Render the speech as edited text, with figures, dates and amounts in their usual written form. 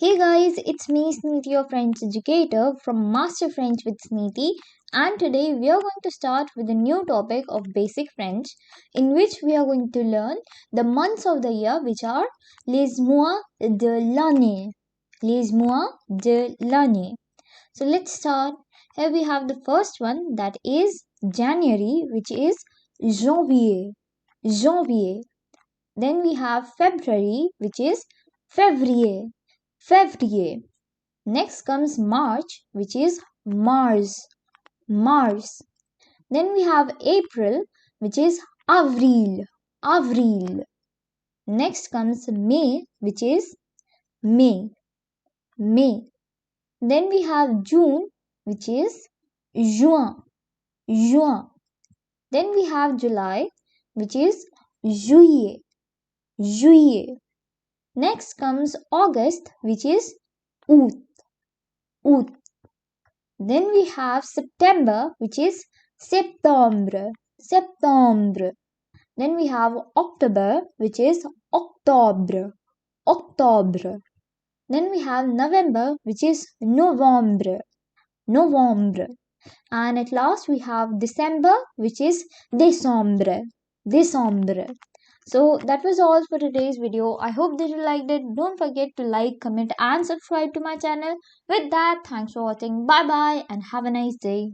Hey guys, it's me Sniti, your French educator from Master French with Sniti, and today we are going to start with a new topic of basic French in which we are going to learn the months of the year, which are les mois de l'année. Les mois de l'année. So let's start. Here we have the first one, that is January, which is janvier. Janvier. Then we have February, which is février. Février. Next comes March, which is Mars. Mars. Then we have April, which is Avril. Avril. Next comes May, which is May. May. Then we have June, which is Juin. Juin. Then we have July, which is Juillet. Juillet. Next comes August, which is Août. Août. Then we have September, which is Septembre. Septembre. Then we have October, which is Octobre. Octobre. Then we have November, which is Novembre. Novembre. And at last we have December, which is Décembre. Décembre. So that was all for today's video. I hope that you liked it. Don't forget to like, comment and subscribe to my channel. With that, thanks for watching. Bye bye and have a nice day.